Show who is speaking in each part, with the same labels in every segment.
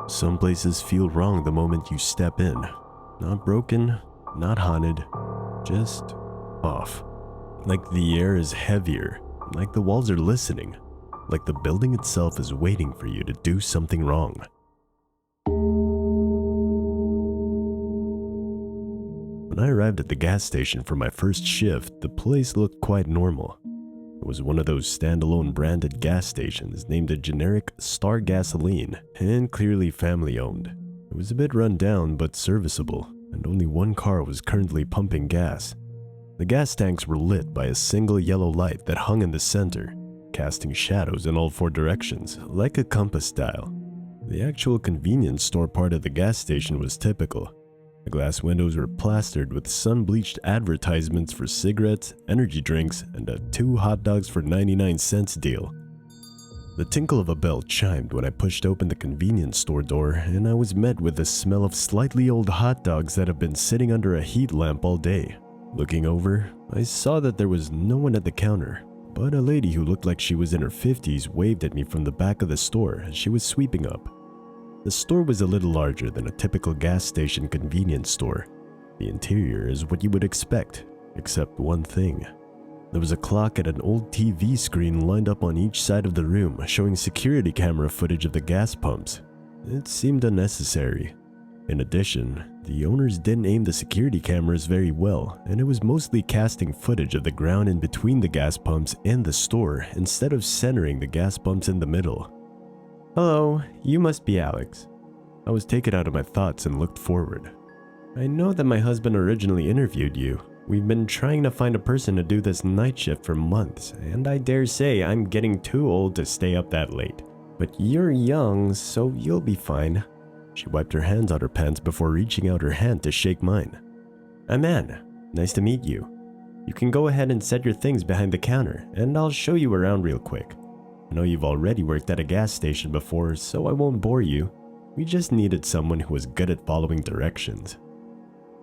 Speaker 1: Some places feel wrong the moment you step in. Not broken, not haunted, just off. Like the air is heavier, like the walls are listening, like the building itself is waiting for you to do something wrong. When I arrived at the gas station for my first shift, the place looked quite normal. It was one of those standalone branded gas stations named a generic Star Gasoline and clearly family owned. It was a bit run down but serviceable, and only one car was currently pumping gas. The gas tanks were lit by a single yellow light that hung in the center, casting shadows in all four directions, like a compass dial. The actual convenience store part of the gas station was typical. The glass windows were plastered with sun-bleached advertisements for cigarettes, energy drinks, and a 2 hot dogs for 99 cents deal. The tinkle of a bell chimed when I pushed open the convenience store door, and I was met with the smell of slightly old hot dogs that have been sitting under a heat lamp all day. Looking over, I saw that there was no one at the counter, but a lady who looked like she was in her 50s waved at me from the back of the store as she was sweeping up. The store was a little larger than a typical gas station convenience store. The interior is what you would expect, except one thing. There was a clock and an old TV screen lined up on each side of the room, showing security camera footage of the gas pumps. It seemed unnecessary. In addition, the owners didn't aim the security cameras very well, and it was mostly casting footage of the ground in between the gas pumps and the store instead of centering the gas pumps in the middle. "Hello, you must be Alex." I was taken out of my thoughts and looked forward. "I know that my husband originally interviewed you. We've been trying to find a person to do this night shift for months, and I dare say I'm getting too old to stay up that late. But you're young, so you'll be fine." She wiped her hands on her pants before reaching out her hand to shake mine. "I'm Anne. Nice to meet you. You can go ahead and set your things behind the counter, and I'll show you around real quick. I know you've already worked at a gas station before, so I won't bore you. We just needed someone who was good at following directions."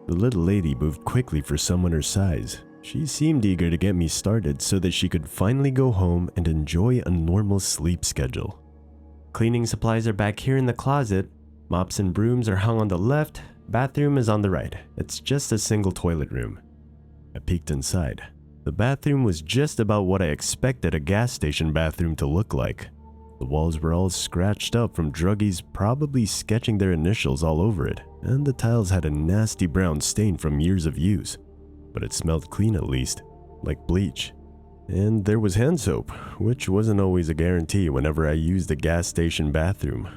Speaker 1: The little lady moved quickly for someone her size. She seemed eager to get me started so that she could finally go home and enjoy a normal sleep schedule. "Cleaning supplies are back here in the closet. Mops and brooms are hung on the left. Bathroom is on the right. It's just a single toilet room." I peeked inside. The bathroom was just about what I expected a gas station bathroom to look like. The walls were all scratched up from druggies probably sketching their initials all over it, and the tiles had a nasty brown stain from years of use. But it smelled clean at least, like bleach. And there was hand soap, which wasn't always a guarantee whenever I used the gas station bathroom.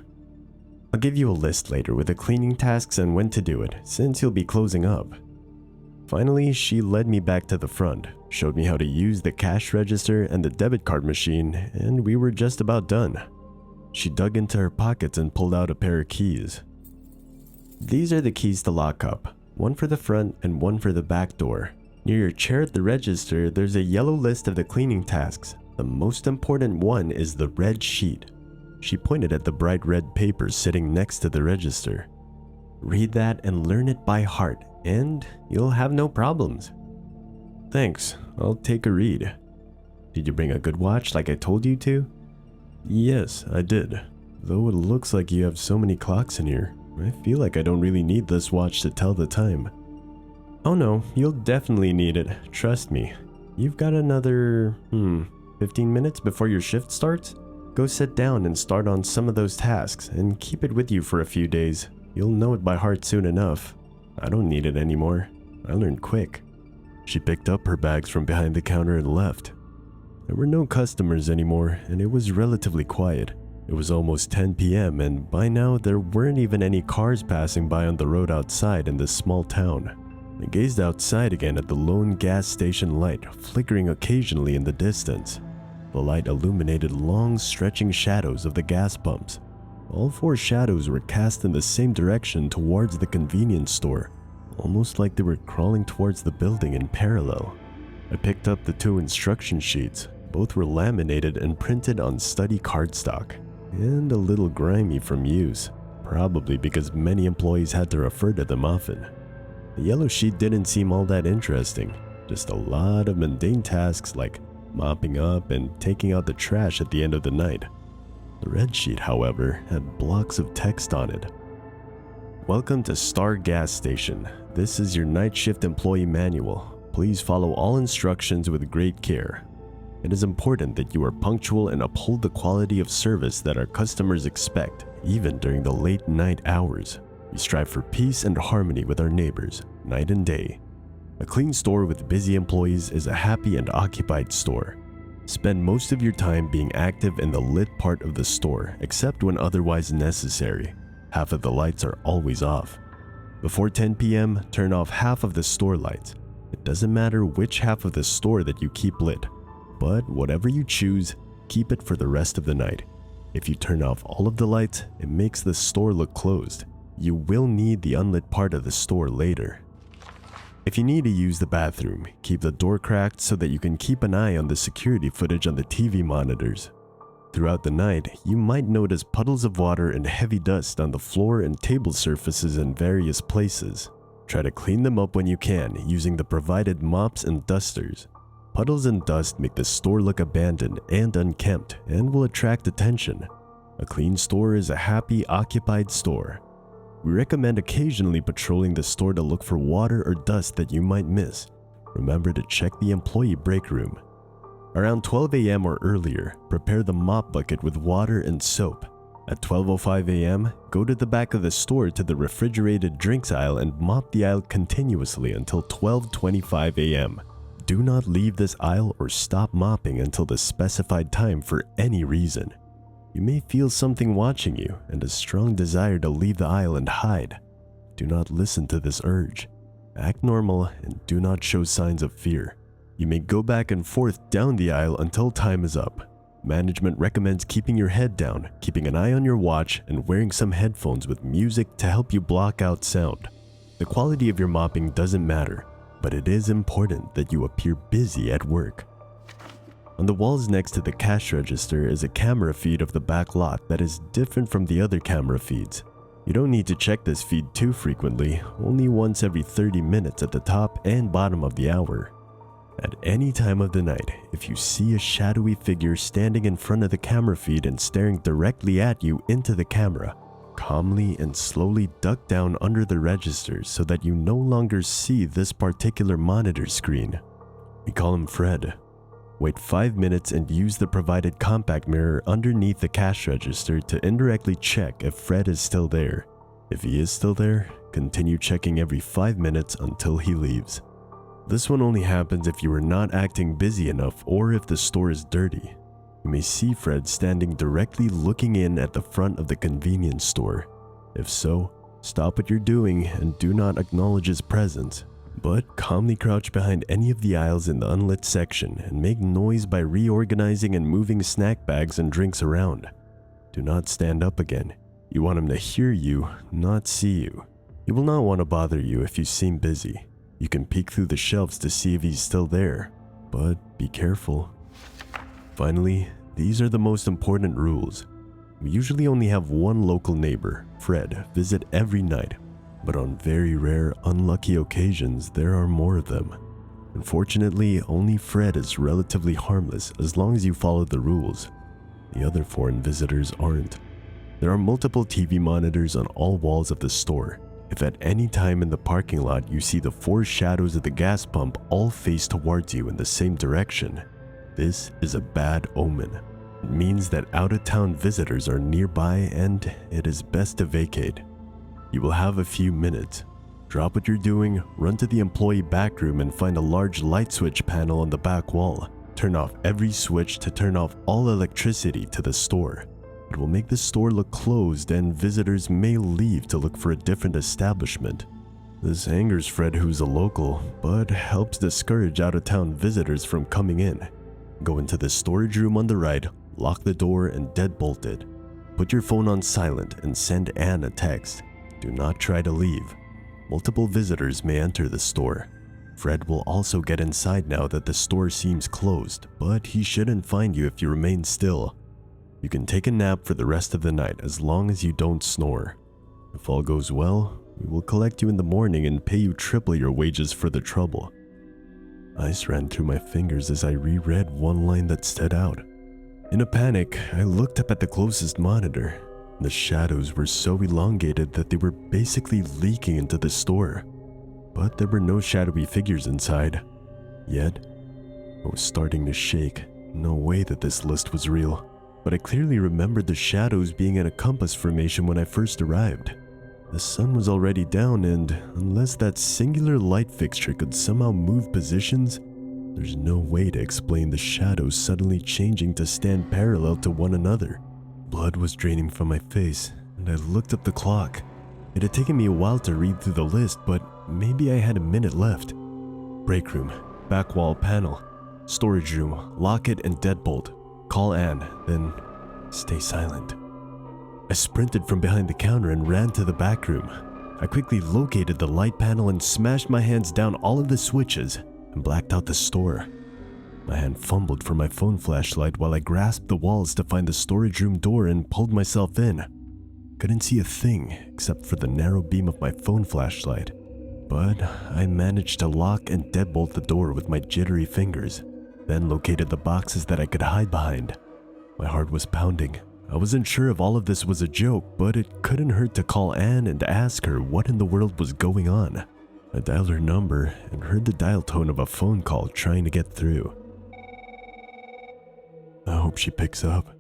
Speaker 1: "I'll give you a list later with the cleaning tasks and when to do it, since you'll be closing up." Finally, she led me back to the front, showed me how to use the cash register and the debit card machine, and we were just about done. She dug into her pockets and pulled out a pair of keys. "These are the keys to lock up, one for the front and one for the back door. Near your chair at the register, there's a yellow list of the cleaning tasks. The most important one is the red sheet." She pointed at the bright red paper sitting next to the register. "Read that and learn it by heart, and you'll have no problems." "Thanks, I'll take a read." "Did you bring a good watch like I told you to?" "Yes, I did. Though it looks like you have so many clocks in here, I feel like I don't really need this watch to tell the time." "Oh no, you'll definitely need it, trust me. You've got another, 15 minutes before your shift starts? Go sit down and start on some of those tasks and keep it with you for a few days. You'll know it by heart soon enough. I don't need it anymore. I learned quick." She picked up her bags from behind the counter and left. There were no customers anymore, and it was relatively quiet. It was almost 10 p.m., and by now there weren't even any cars passing by on the road outside in this small town. I gazed outside again at the lone gas station light, flickering occasionally in the distance. The light illuminated long, stretching shadows of the gas pumps. All four shadows were cast in the same direction towards the convenience store, almost like they were crawling towards the building in parallel. I picked up the 2 instruction sheets. Both were laminated and printed on study cardstock, and a little grimy from use, probably because many employees had to refer to them often. The yellow sheet didn't seem all that interesting, just a lot of mundane tasks like mopping up and taking out the trash at the end of the night. The red sheet, however, had blocks of text on it. Welcome to Star Gas Station. This is your night shift employee manual. Please follow all instructions with great care. It is important that you are punctual and uphold the quality of service that our customers expect, even during the late night hours. We strive for peace and harmony with our neighbors, night and day. A clean store with busy employees is a happy and occupied store. Spend most of your time being active in the lit part of the store, except when otherwise necessary. Half of the lights are always off. Before 10 p.m., turn off half of the store lights. It doesn't matter which half of the store that you keep lit, but whatever you choose, keep it for the rest of the night. If you turn off all of the lights, it makes the store look closed. You will need the unlit part of the store later. If you need to use the bathroom, keep the door cracked so that you can keep an eye on the security footage on the TV monitors. Throughout the night, you might notice puddles of water and heavy dust on the floor and table surfaces in various places. Try to clean them up when you can using the provided mops and dusters. Puddles and dust make the store look abandoned and unkempt and will attract attention. A clean store is a happy, occupied store. We recommend occasionally patrolling the store to look for water or dust that you might miss. Remember to check the employee break room. Around 12 a.m. or earlier, prepare the mop bucket with water and soap. At 12:05 a.m., go to the back of the store to the refrigerated drinks aisle and mop the aisle continuously until 12:25 a.m. Do not leave this aisle or stop mopping until the specified time for any reason. You may feel something watching you and a strong desire to leave the aisle and hide. Do not listen to this urge. Act normal and do not show signs of fear. You may go back and forth down the aisle until time is up. Management recommends keeping your head down, keeping an eye on your watch, and wearing some headphones with music to help you block out sound. The quality of your mopping doesn't matter, but it is important that you appear busy at work. On the walls next to the cash register is a camera feed of the back lot that is different from the other camera feeds. You don't need to check this feed too frequently, only once every 30 minutes at the top and bottom of the hour. At any time of the night, if you see a shadowy figure standing in front of the camera feed and staring directly at you into the camera, calmly and slowly duck down under the registers so that you no longer see this particular monitor screen. We call him Fred. Wait 5 minutes and use the provided compact mirror underneath the cash register to indirectly check if Fred is still there. If he is still there, continue checking every 5 minutes until he leaves. This one only happens if you are not acting busy enough or if the store is dirty. You may see Fred standing directly looking in at the front of the convenience store. If so, stop what you're doing and do not acknowledge his presence, but calmly crouch behind any of the aisles in the unlit section and make noise by reorganizing and moving snack bags and drinks around. Do not stand up again. You want him to hear you, not see you. He will not want to bother you if you seem busy. You can peek through the shelves to see if he's still there, but be careful. Finally, these are the most important rules. We usually only have one local neighbor, Fred, visit every night, but on very rare, unlucky occasions, there are more of them. Unfortunately, only Fred is relatively harmless as long as you follow the rules. The other foreign visitors aren't. There are multiple TV monitors on all walls of the store. If at any time in the parking lot you see the 4 shadows of the gas pump all face towards you in the same direction, this is a bad omen. It means that out-of-town visitors are nearby and it is best to vacate. You will have a few minutes. Drop what you're doing, run to the employee back room and find a large light switch panel on the back wall. Turn off every switch to turn off all electricity to the store. It will make the store look closed and visitors may leave to look for a different establishment. This angers Fred, who's a local, but helps discourage out-of-town visitors from coming in. Go into the storage room on the right, lock the door and deadbolt it. Put your phone on silent and send Anne a text. Do not try to leave. Multiple visitors may enter the store. Fred will also get inside now that the store seems closed, but he shouldn't find you if you remain still. You can take a nap for the rest of the night as long as you don't snore. If all goes well, we will collect you in the morning and pay you triple your wages for the trouble. Ice ran through my fingers as I reread one line that stood out. In a panic, I looked up at the closest monitor. The shadows were so elongated that they were basically leaking into the store. But there were no shadowy figures inside. Yet, I was starting to shake. No way that this list was real. But I clearly remembered the shadows being in a compass formation when I first arrived. The sun was already down, and unless that singular light fixture could somehow move positions, there's no way to explain the shadows suddenly changing to stand parallel to one another. Blood was draining from my face, and I looked up the clock. It had taken me a while to read through the list, but maybe I had a minute left. Break room, back wall panel, storage room, lock it and deadbolt. Call Anne, then stay silent. I sprinted from behind the counter and ran to the back room. I quickly located the light panel and smashed my hands down all of the switches and blacked out the store. My hand fumbled for my phone flashlight while I grasped the walls to find the storage room door and pulled myself in. Couldn't see a thing except for the narrow beam of my phone flashlight, but I managed to lock and deadbolt the door with my jittery fingers, then located the boxes that I could hide behind. My heart was pounding. I wasn't sure if all of this was a joke, but it couldn't hurt to call Anne and ask her what in the world was going on. I dialed her number and heard the dial tone of a phone call trying to get through. I hope she picks up.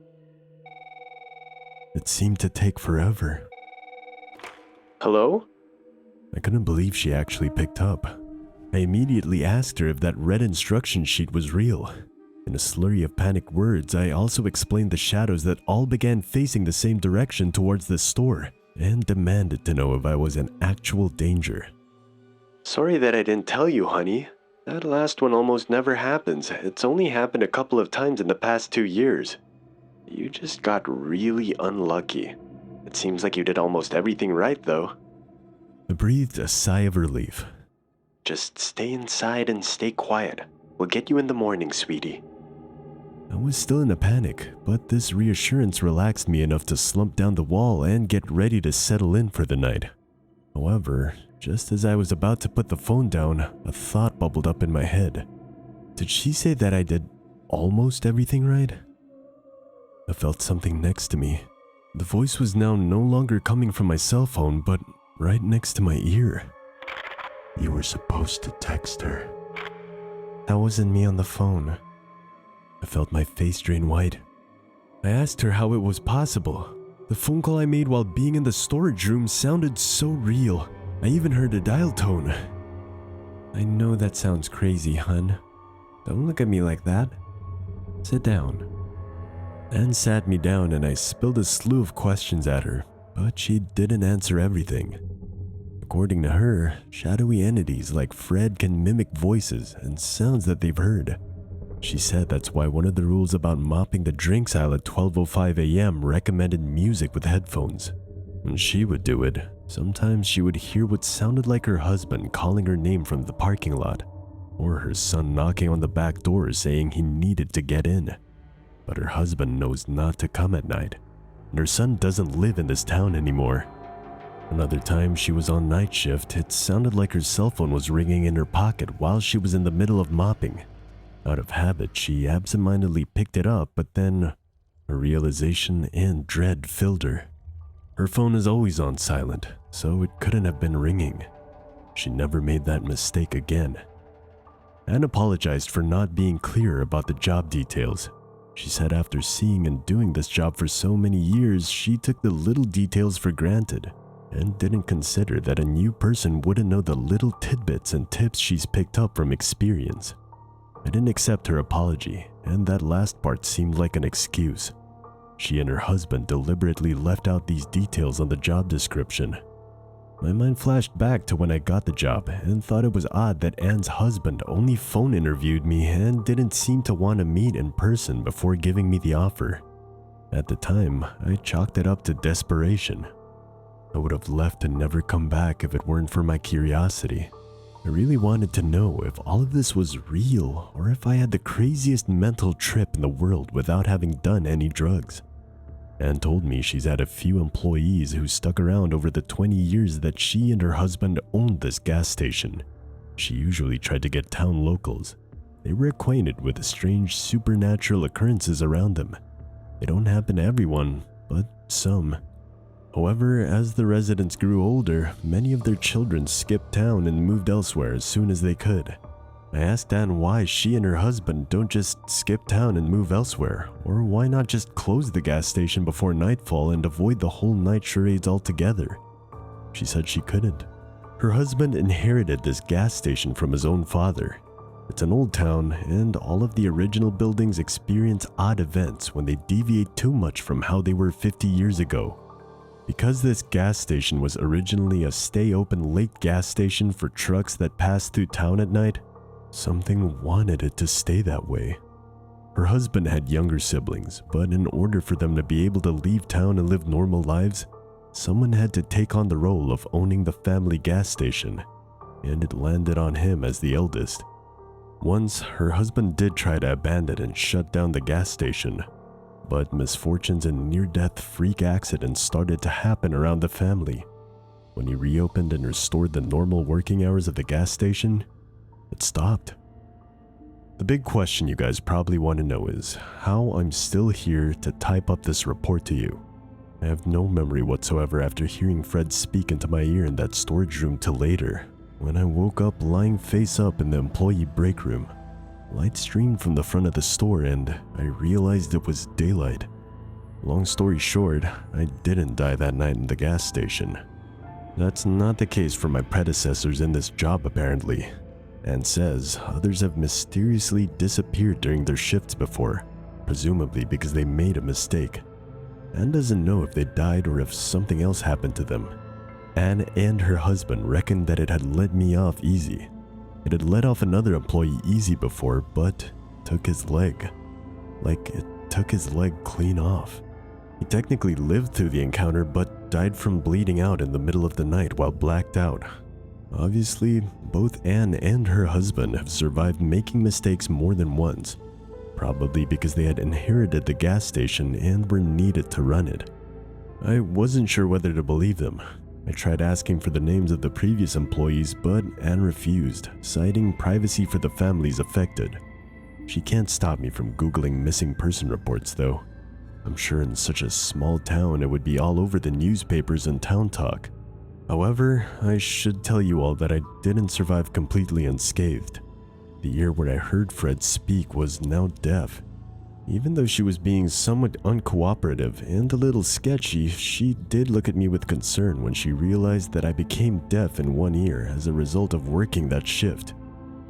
Speaker 1: It seemed to take forever.
Speaker 2: Hello?
Speaker 1: I couldn't believe she actually picked up. I immediately asked her if that red instruction sheet was real. In a slurry of panicked words, I also explained the shadows that all began facing the same direction towards the store and demanded to know if I was in actual danger.
Speaker 2: Sorry that I didn't tell you, honey. That last one almost never happens. It's only happened a couple of times in the past 2 years. You just got really unlucky. It seems like you did almost everything right, though.
Speaker 1: I breathed a sigh of relief.
Speaker 2: Just stay inside and stay quiet. We'll get you in the morning, sweetie.
Speaker 1: I was still in a panic, but this reassurance relaxed me enough to slump down the wall and get ready to settle in for the night. However, just as I was about to put the phone down, a thought bubbled up in my head. Did she say that I did almost everything right? I felt something next to me. The voice was now no longer coming from my cell phone, but right next to my ear. You were supposed to text her. That wasn't me on the phone. I felt my face drain white. I asked her how it was possible. The phone call I made while being in the storage room sounded so real. I even heard a dial tone. I know that sounds crazy, hun. Don't look at me like that. Sit down. Anne sat me down and I spilled a slew of questions at her, but she didn't answer everything. According to her, shadowy entities like Fred can mimic voices and sounds that they've heard. She said that's why one of the rules about mopping the drinks aisle at 12:05 a.m. recommended music with headphones. When she would do it, sometimes she would hear what sounded like her husband calling her name from the parking lot, or her son knocking on the back door saying he needed to get in. But her husband knows not to come at night, and her son doesn't live in this town anymore. Another time she was on night shift, it sounded like her cell phone was ringing in her pocket while she was in the middle of mopping. Out of habit, she absentmindedly picked it up, but then a realization and dread filled her. Her phone is always on silent, so it couldn't have been ringing. She never made that mistake again. Anne apologized for not being clear about the job details. She said after seeing and doing this job for so many years, she took the little details for granted and didn't consider that a new person wouldn't know the little tidbits and tips she's picked up from experience. I didn't accept her apology, and that last part seemed like an excuse. She and her husband deliberately left out these details on the job description. My mind flashed back to when I got the job and thought it was odd that Anne's husband only phone interviewed me and didn't seem to want to meet in person before giving me the offer. At the time, I chalked it up to desperation. I would have left and never come back if it weren't for my curiosity. I really wanted to know if all of this was real or if I had the craziest mental trip in the world without having done any drugs. Anne told me she's had a few employees who stuck around over the 20 years that she and her husband owned this gas station. She usually tried to get town locals. They were acquainted with the strange supernatural occurrences around them, They don't happen to everyone, but some. However, as the residents grew older, many of their children skipped town and moved elsewhere as soon as they could. I asked Anne why she and her husband don't just skip town and move elsewhere, or why not just close the gas station before nightfall and avoid the whole night charades altogether. She said she couldn't. Her husband inherited this gas station from his own father. It's an old town, and all of the original buildings experience odd events when they deviate too much from how they were 50 years ago. Because this gas station was originally a stay-open late gas station for trucks that passed through town at night, something wanted it to stay that way. Her husband had younger siblings, but in order for them to be able to leave town and live normal lives, someone had to take on the role of owning the family gas station, and it landed on him as the eldest. Once, her husband did try to abandon and shut down the gas station, but misfortunes and near-death freak accidents started to happen around the family. When he reopened and restored the normal working hours of the gas station, it stopped. The big question you guys probably want to know is how I'm still here to type up this report to you. I have no memory whatsoever after hearing Fred speak into my ear in that storage room till later, when I woke up lying face up in the employee break room. Light streamed from the front of the store and I realized it was daylight. Long story short, I didn't die that night in the gas station. That's not the case for my predecessors in this job apparently. Anne says others have mysteriously disappeared during their shifts before, presumably because they made a mistake. Anne doesn't know if they died or if something else happened to them. Anne and her husband reckoned that it had let me off easy. It had let off another employee easy before, but took his leg. Like it took his leg clean off. He technically lived through the encounter, but died from bleeding out in the middle of the night while blacked out. Obviously, both Anne and her husband have survived making mistakes more than once, probably because they had inherited the gas station and were needed to run it. I wasn't sure whether to believe them. I tried asking for the names of the previous employees, but Anne refused, citing privacy for the families affected. She can't stop me from Googling missing person reports, though. I'm sure in such a small town it would be all over the newspapers and town talk. However, I should tell you all that I didn't survive completely unscathed. The ear where I heard Fred speak was now deaf. Even though she was being somewhat uncooperative and a little sketchy, she did look at me with concern when she realized that I became deaf in one ear as a result of working that shift.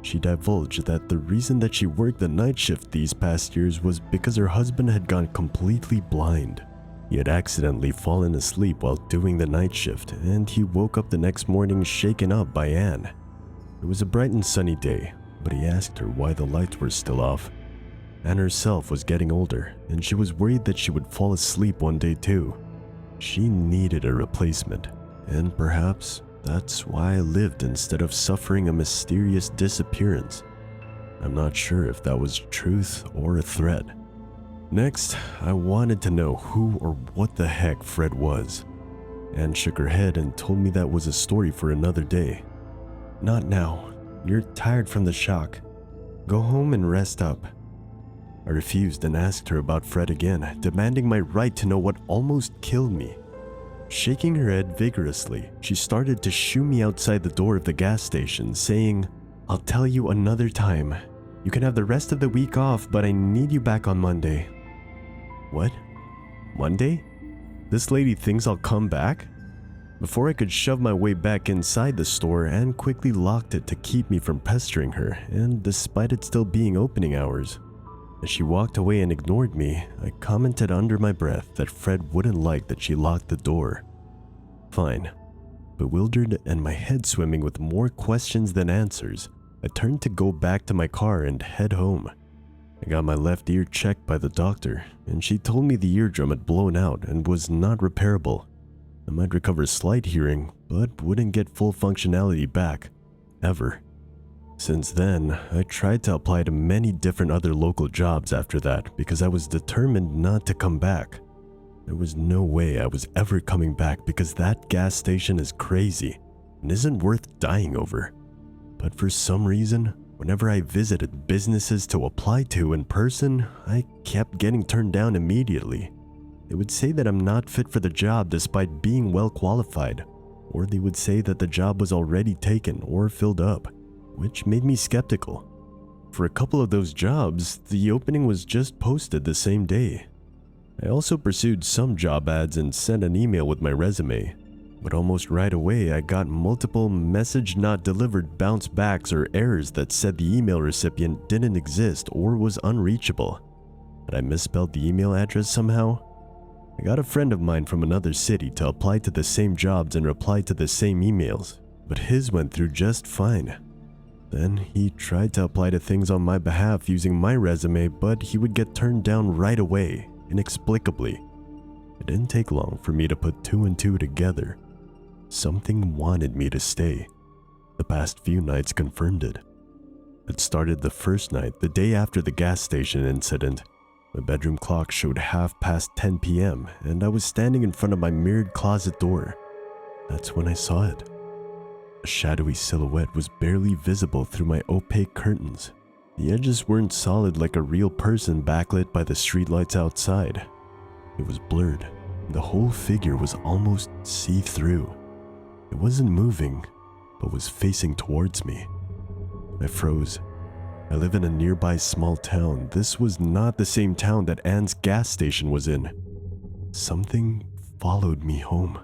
Speaker 1: She divulged that the reason that she worked the night shift these past years was because her husband had gone completely blind. He had accidentally fallen asleep while doing the night shift, and he woke up the next morning shaken up by Anne. It was a bright and sunny day, but he asked her why the lights were still off. Anne herself was getting older, and she was worried that she would fall asleep one day too. She needed a replacement, and perhaps that's why I lived instead of suffering a mysterious disappearance. I'm not sure if that was truth or a threat. Next, I wanted to know who or what the heck Fred was. Anne shook her head and told me that was a story for another day. Not now. You're tired from the shock. Go home and rest up. I refused and asked her about Fred again, demanding my right to know what almost killed me. Shaking her head vigorously, she started to shoo me outside the door of the gas station, saying, "I'll tell you another time. You can have the rest of the week off, but I need you back on Monday." What? Monday? This lady thinks I'll come back? Before I could shove my way back inside the store, Anne quickly locked it to keep me from pestering her, and despite it still being opening hours. As she walked away and ignored me, I commented under my breath that Fred wouldn't like that she locked the door. Fine. Bewildered and my head swimming with more questions than answers, I turned to go back to my car and head home. I got my left ear checked by the doctor, and she told me the eardrum had blown out and was not repairable. I might recover slight hearing, but wouldn't get full functionality back, ever. Since then, I tried to apply to many different other local jobs after that because I was determined not to come back. There was no way I was ever coming back because that gas station is crazy and isn't worth dying over. But for some reason, Whenever I visited businesses to apply to in person, I kept getting turned down immediately. They would say that I'm not fit for the job despite being well qualified, or they would say that the job was already taken or filled up, which made me skeptical. For a couple of those jobs, the opening was just posted the same day. I also pursued some job ads and sent an email with my resume, but almost right away I got multiple message not delivered bounce backs or errors that said the email recipient didn't exist or was unreachable. Had I misspelled the email address somehow? I got a friend of mine from another city to apply to the same jobs and reply to the same emails, but his went through just fine. Then he tried to apply to things on my behalf using my resume, but he would get turned down right away, inexplicably. It didn't take long for me to put two and two together. Something wanted me to stay. The past few nights confirmed it. It started the first night, the day after the gas station incident. My bedroom clock showed 10:30 p.m. and I was standing in front of my mirrored closet door. That's when I saw it. A shadowy silhouette was barely visible through my opaque curtains. The edges weren't solid like a real person backlit by the streetlights outside. It was blurred, and the whole figure was almost see-through. It wasn't moving, but was facing towards me. I froze. I live in a nearby small town. This was not the same town that Anne's gas station was in. Something followed me home.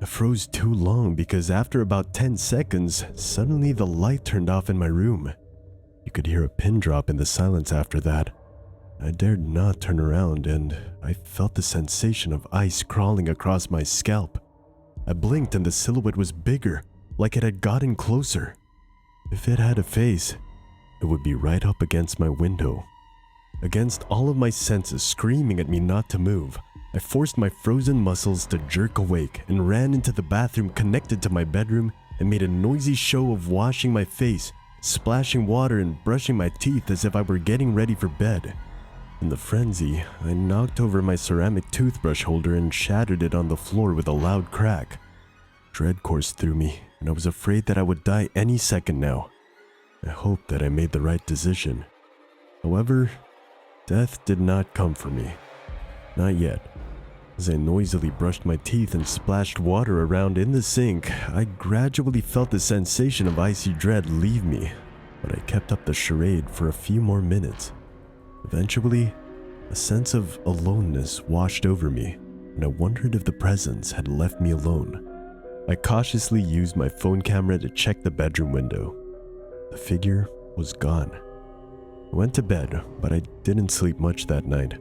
Speaker 1: I froze too long because after about 10 seconds, suddenly the light turned off in my room. You could hear a pin drop in the silence after that. I dared not turn around and I felt the sensation of ice crawling across my scalp. I blinked and the silhouette was bigger, like it had gotten closer. If it had a face, it would be right up against my window. Against all of my senses screaming at me not to move, I forced my frozen muscles to jerk awake and ran into the bathroom connected to my bedroom and made a noisy show of washing my face, splashing water and brushing my teeth as if I were getting ready for bed. In the frenzy, I knocked over my ceramic toothbrush holder and shattered it on the floor with a loud crack. Dread coursed through me, and I was afraid that I would die any second now. I hoped that I made the right decision. However, death did not come for me. Not yet. As I noisily brushed my teeth and splashed water around in the sink, I gradually felt the sensation of icy dread leave me, but I kept up the charade for a few more minutes. Eventually, a sense of aloneness washed over me, and I wondered if the presence had left me alone. I cautiously used my phone camera to check the bedroom window. The figure was gone. I went to bed, but I didn't sleep much that night.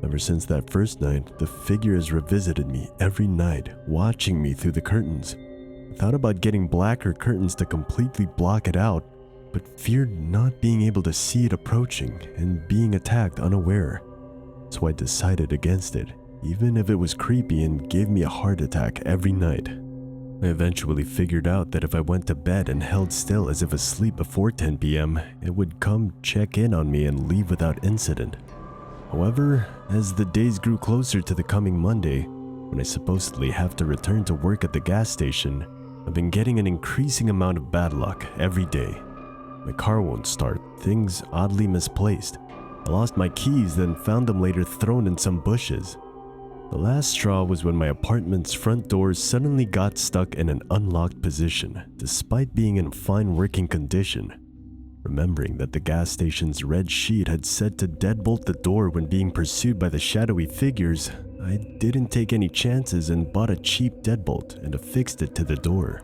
Speaker 1: Ever since that first night, the figure has revisited me every night, watching me through the curtains. I thought about getting blacker curtains to completely block it out, but feared not being able to see it approaching and being attacked unaware. So I decided against it, even if it was creepy and gave me a heart attack every night. I eventually figured out that if I went to bed and held still as if asleep before 10 p.m., it would come check in on me and leave without incident. However, as the days grew closer to the coming Monday, when I supposedly have to return to work at the gas station, I've been getting an increasing amount of bad luck every day. My car won't start, things oddly misplaced. I lost my keys, then found them later thrown in some bushes. The last straw was when my apartment's front door suddenly got stuck in an unlocked position, despite being in fine working condition. Remembering that the gas station's red sheet had said to deadbolt the door when being pursued by the shadowy figures, I didn't take any chances and bought a cheap deadbolt and affixed it to the door.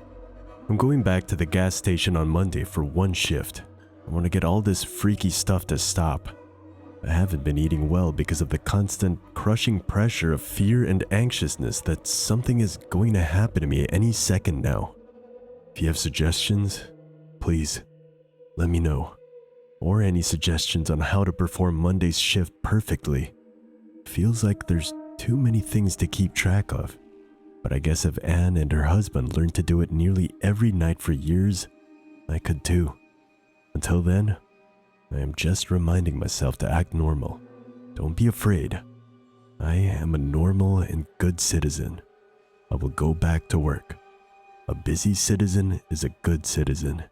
Speaker 1: I'm going back to the gas station on Monday for one shift. I want to get all this freaky stuff to stop. I haven't been eating well because of the constant crushing pressure of fear and anxiousness that something is going to happen to me any second now. If you have suggestions, please let me know. Or any suggestions on how to perform Monday's shift perfectly. Feels like there's too many things to keep track of. But I guess if Anne and her husband learned to do it nearly every night for years, I could too. Until then, I am just reminding myself to act normal. Don't be afraid. I am a normal and good citizen. I will go back to work. A busy citizen is a good citizen.